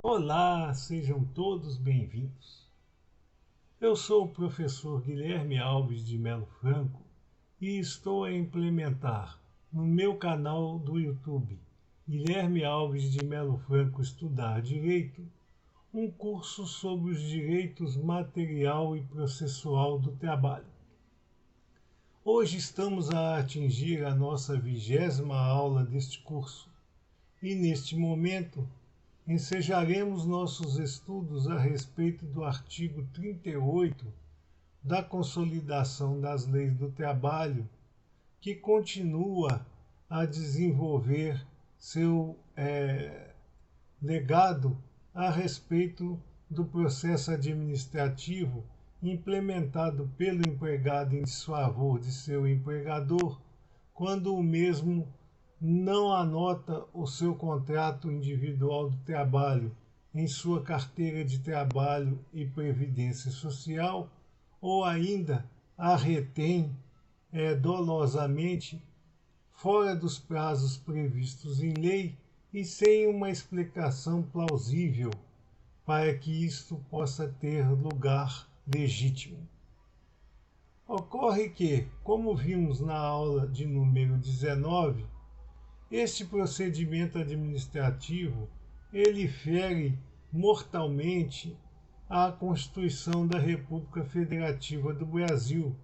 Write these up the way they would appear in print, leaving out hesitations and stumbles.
Olá, sejam todos bem-vindos. Eu sou o professor Guilherme Alves de Melo Franco e estou a implementar no meu canal do YouTube, Guilherme Alves de Melo Franco Estudar Direito, um curso sobre os direitos material e processual do trabalho. Hoje estamos a atingir a nossa 20ª aula deste curso e, neste momento, ensejaremos nossos estudos a respeito do artigo 38 da Consolidação das Leis do Trabalho, que continua a desenvolver seu legado a respeito do processo administrativo implementado pelo empregado em desfavor de seu empregador, quando o mesmo não anota o seu contrato individual de trabalho em sua carteira de trabalho e previdência social, ou ainda a retém dolosamente fora dos prazos previstos em lei e sem uma explicação plausível para que isto possa ter lugar legítimo. Ocorre que, como vimos na aula de número 19, este procedimento administrativo ele fere mortalmente a Constituição da República Federativa do Brasil,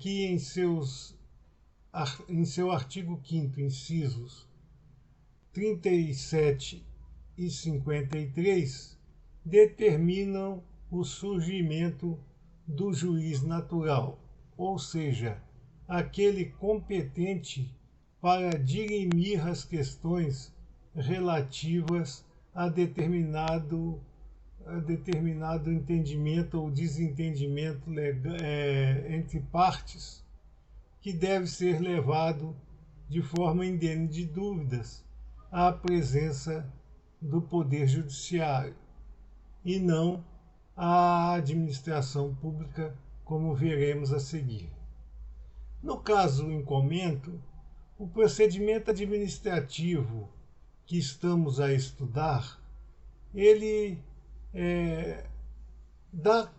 que em seu artigo 5º, incisos 37 e 53, determinam o surgimento do juiz natural, ou seja, aquele competente para dirimir as questões relativas a determinado entendimento ou desentendimento entre partes, que deve ser levado de forma indene de dúvidas à presença do Poder Judiciário e não à administração pública, como veremos a seguir. No caso em comento, o procedimento administrativo que estamos a estudar, ele dá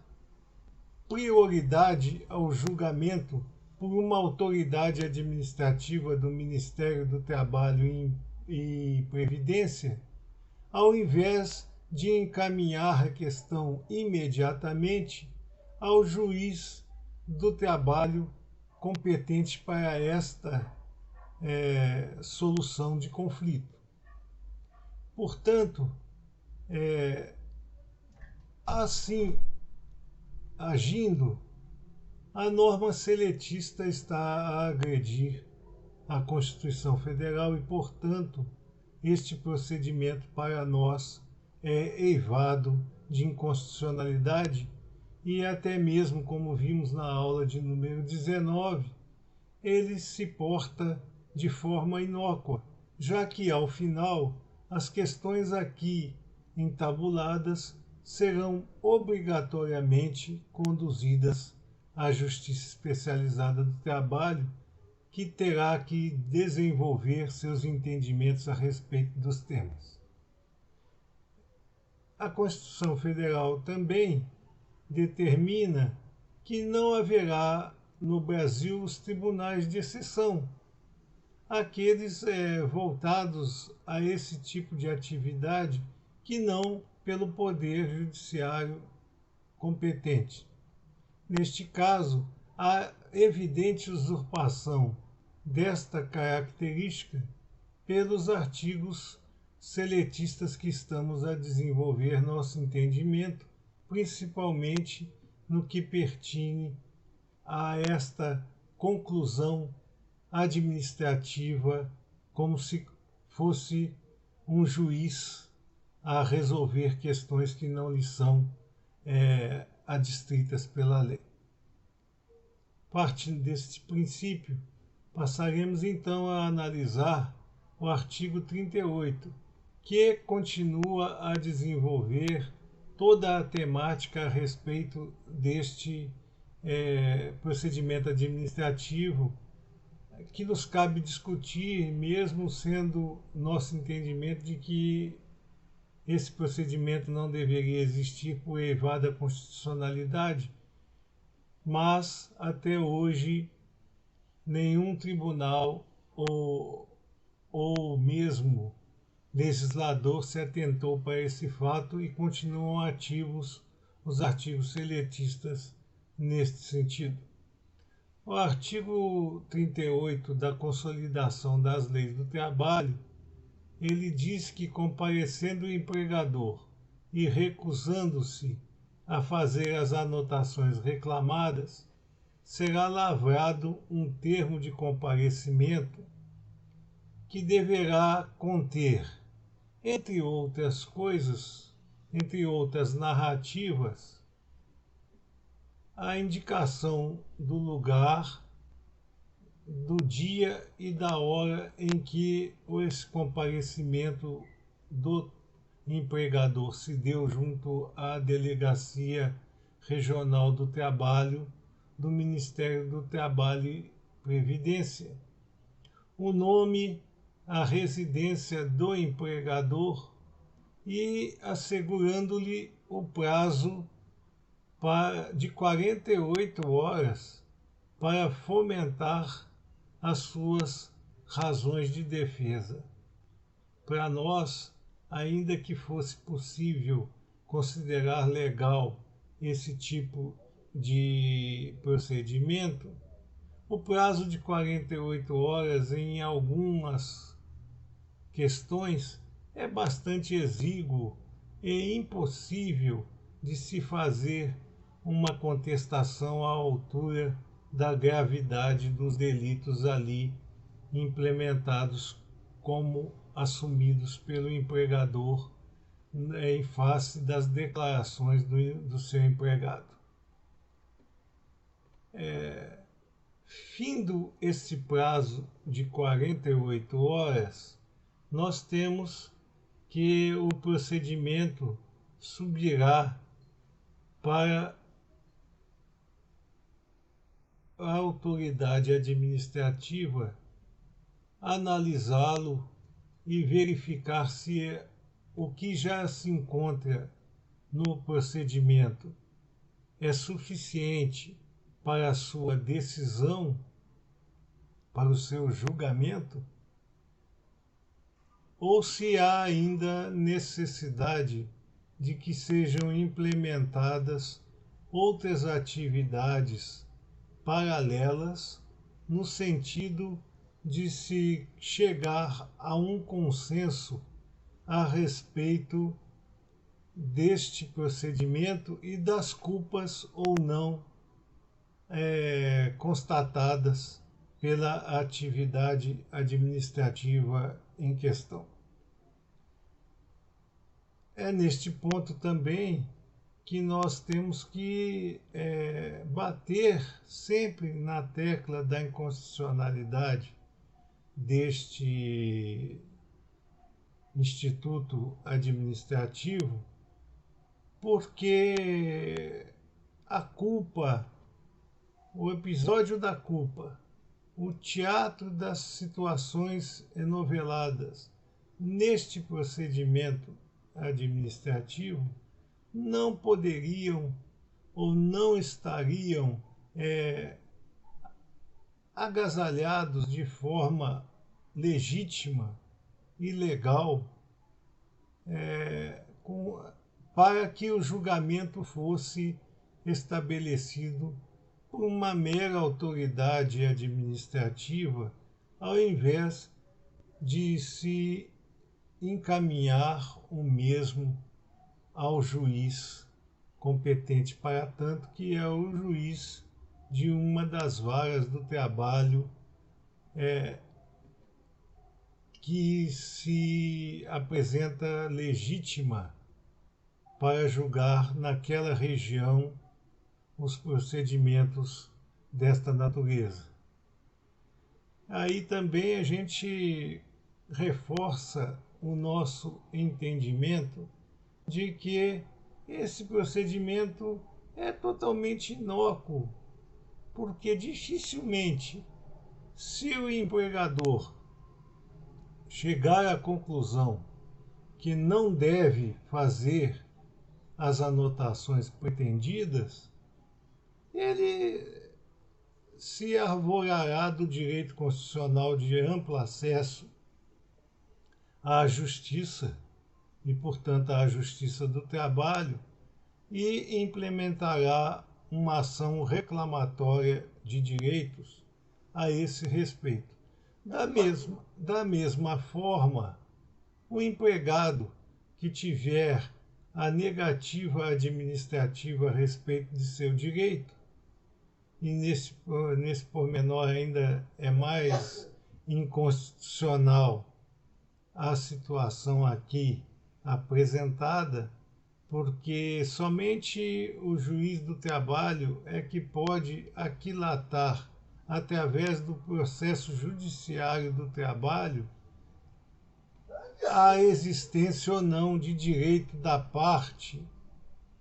prioridade ao julgamento por uma autoridade administrativa do Ministério do Trabalho e Previdência, ao invés de encaminhar a questão imediatamente ao juiz do trabalho competente para esta solução de conflito. Portanto, assim agindo, a norma seletista está a agredir a Constituição Federal e, portanto, este procedimento para nós é eivado de inconstitucionalidade e até mesmo, como vimos na aula de número 19, ele se porta de forma inócua, já que, ao final, as questões aqui entabuladas serão obrigatoriamente conduzidas à Justiça Especializada do Trabalho, que terá que desenvolver seus entendimentos a respeito dos temas. A Constituição Federal também determina que não haverá no Brasil os tribunais de exceção, aqueles voltados a esse tipo de atividade que não pelo Poder Judiciário competente. Neste caso, há evidente usurpação desta característica pelos artigos seletistas que estamos a desenvolver nosso entendimento, principalmente no que pertine a esta conclusão administrativa, como se fosse um juiz a resolver questões que não lhe são adstritas pela lei. Partindo deste princípio, passaremos então a analisar o artigo 38, que continua a desenvolver toda a temática a respeito deste procedimento administrativo, que nos cabe discutir, mesmo sendo nosso entendimento de que esse procedimento não deveria existir por evada constitucionalidade, mas até hoje nenhum tribunal ou mesmo legislador se atentou para esse fato e continuam ativos os artigos seletistas neste sentido. O artigo 38 da Consolidação das Leis do Trabalho, ele diz que, comparecendo o empregador e recusando-se a fazer as anotações reclamadas, será lavrado um termo de comparecimento que deverá conter, entre outras coisas, entre outras narrativas, a indicação do lugar, do dia e da hora em que esse comparecimento do empregador se deu junto à Delegacia Regional do Trabalho do Ministério do Trabalho e Previdência, o nome, a residência do empregador e assegurando-lhe o prazo de 48 horas para fomentar as suas razões de defesa. Para nós, ainda que fosse possível considerar legal esse tipo de procedimento, o prazo de 48 horas em algumas questões é bastante exíguo e impossível de se fazer uma contestação à altura da gravidade dos delitos ali implementados como assumidos pelo empregador em face das declarações do seu empregado. Findo esse prazo de 48 horas, nós temos que o procedimento subirá para a autoridade administrativa analisá-lo e verificar se o que já se encontra no procedimento é suficiente para a sua decisão, para o seu julgamento, ou se há ainda necessidade de que sejam implementadas outras atividades paralelas no sentido de se chegar a um consenso a respeito deste procedimento e das culpas ou não constatadas pela atividade administrativa em questão. É neste ponto também que nós temos que bater sempre na tecla da inconstitucionalidade deste instituto administrativo, porque a culpa, o episódio da culpa, o teatro das situações enoveladas neste procedimento administrativo não poderiam ou não estariam agasalhados de forma legítima e legal para que o julgamento fosse estabelecido por uma mera autoridade administrativa, ao invés de se encaminhar o mesmo ao juiz competente para tanto, que é o juiz de uma das varas do trabalho que se apresenta legítima para julgar naquela região os procedimentos desta natureza. Aí também a gente reforça o nosso entendimento de que esse procedimento é totalmente inócuo, porque dificilmente, se o empregador chegar à conclusão que não deve fazer as anotações pretendidas, ele se arvorará do direito constitucional de amplo acesso à justiça e, portanto, à justiça do trabalho, e implementará uma ação reclamatória de direitos a esse respeito. Da mesma forma, o empregado que tiver a negativa administrativa a respeito de seu direito, e nesse pormenor ainda é mais inconstitucional a situação aqui apresentada, porque somente o juiz do trabalho é que pode aquilatar, através do processo judiciário do trabalho, a existência ou não de direito da parte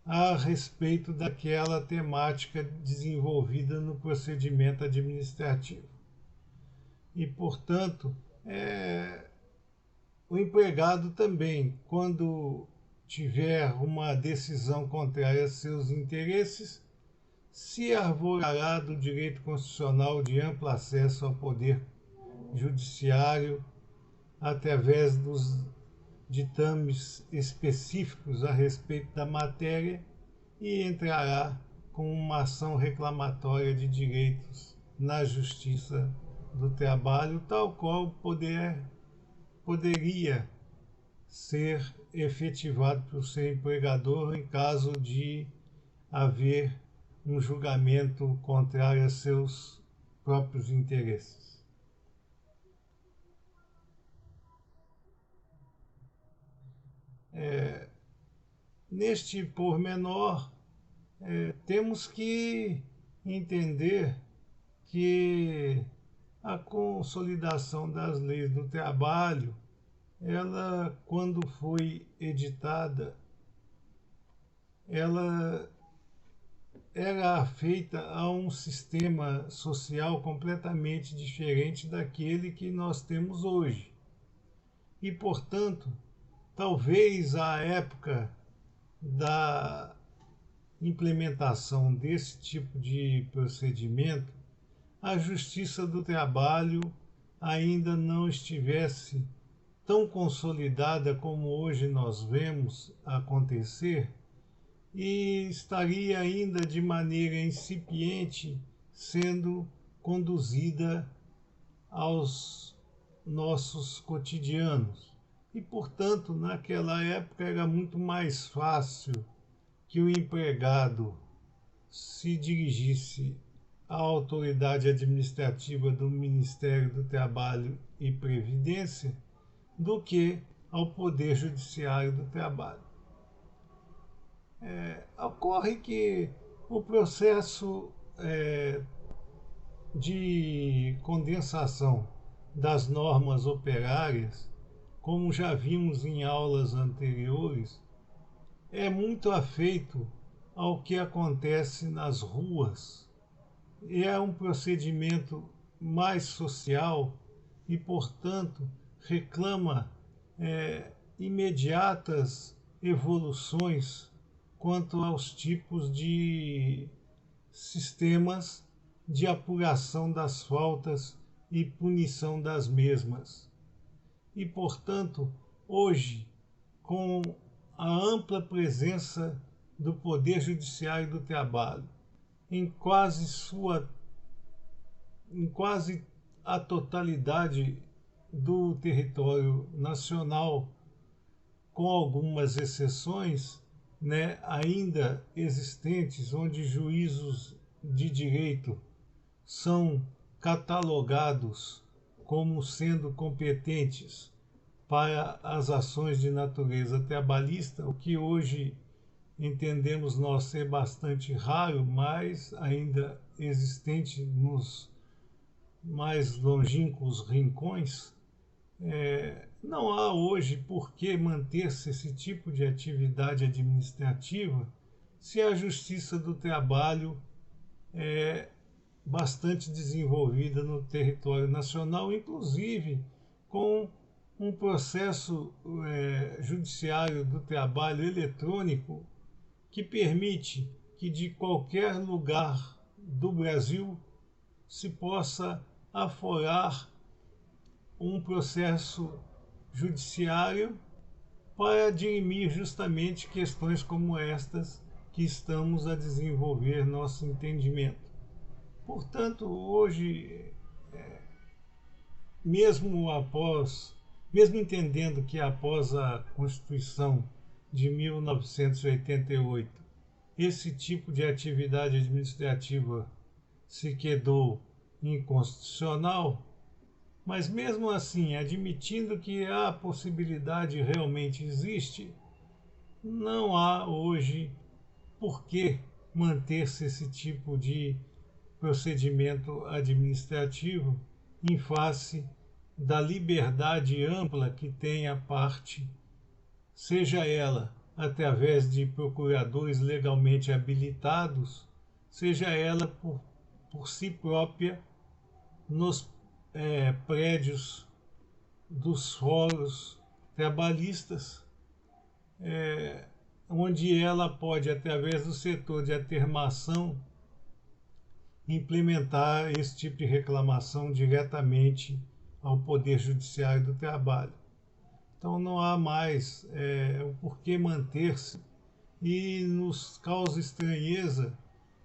a respeito daquela temática desenvolvida no procedimento administrativo. E, portanto, o empregado também, quando tiver uma decisão contrária a seus interesses, se arvorará do direito constitucional de amplo acesso ao poder judiciário através dos ditames específicos a respeito da matéria e entrará com uma ação reclamatória de direitos na Justiça do Trabalho, tal qual poderia ser efetivado pelo seu empregador em caso de haver um julgamento contrário a seus próprios interesses. Neste pormenor, temos que entender que a consolidação das leis do trabalho, ela, quando foi editada, ela era feita a um sistema social completamente diferente daquele que nós temos hoje. E, portanto, talvez a época da implementação desse tipo de procedimento, a Justiça do Trabalho ainda não estivesse tão consolidada como hoje nós vemos acontecer, e estaria ainda de maneira incipiente sendo conduzida aos nossos cotidianos. E, portanto, naquela época era muito mais fácil que o empregado se dirigisse à autoridade administrativa do Ministério do Trabalho e Previdência do que ao Poder Judiciário do Trabalho. Ocorre que o processo de condensação das normas operárias, como já vimos em aulas anteriores, é muito afeito ao que acontece nas ruas. É um procedimento mais social e, portanto, reclama imediatas evoluções quanto aos tipos de sistemas de apuração das faltas e punição das mesmas. E, portanto, hoje, com a ampla presença do Poder Judiciário do Trabalho em quase a totalidade do território nacional, com algumas exceções, ainda existentes, onde juízos de direito são catalogados como sendo competentes para as ações de natureza trabalhista, o que hoje entendemos nós ser bastante raro, mas ainda existente nos mais longínquos rincões. Não há hoje por que manter-se esse tipo de atividade administrativa se a Justiça do Trabalho é bastante desenvolvida no território nacional, inclusive com um processo judiciário do trabalho eletrônico que permite que de qualquer lugar do Brasil se possa aforar um processo judiciário para dirimir justamente questões como estas que estamos a desenvolver nosso entendimento. Portanto, hoje, mesmo entendendo que após a Constituição de 1988, esse tipo de atividade administrativa se quedou inconstitucional, mas mesmo assim, admitindo que a possibilidade realmente existe, não há hoje por que manter-se esse tipo de procedimento administrativo em face da liberdade ampla que tem a parte, seja ela através de procuradores legalmente habilitados, seja ela por si própria nos prédios dos fóruns trabalhistas, onde ela pode, através do setor de atermação, implementar esse tipo de reclamação diretamente ao Poder Judiciário do Trabalho. Então não há mais o porquê manter-se, e nos causa estranheza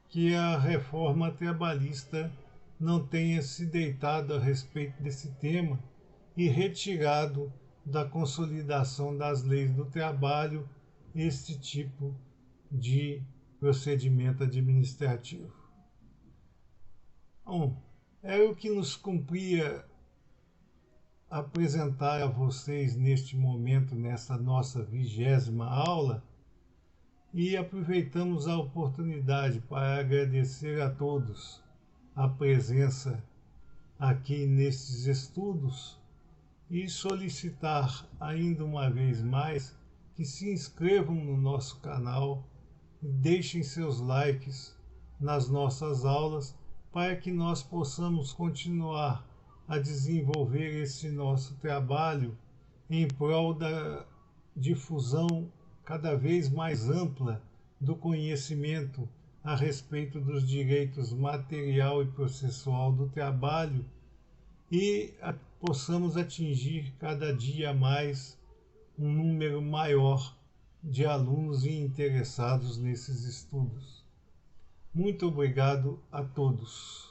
que a reforma trabalhista não tenha se deitado a respeito desse tema e retirado da consolidação das leis do trabalho este tipo de procedimento administrativo. Bom, era o que nos cumpria apresentar a vocês neste momento, nessa nossa 20ª aula, e aproveitamos a oportunidade para agradecer a todos a presença aqui nestes estudos e solicitar ainda uma vez mais que se inscrevam no nosso canal e deixem seus likes nas nossas aulas para que nós possamos continuar a desenvolver esse nosso trabalho em prol da difusão cada vez mais ampla do conhecimento a respeito dos direitos material e processual do trabalho e possamos atingir cada dia mais um número maior de alunos e interessados nesses estudos. Muito obrigado a todos.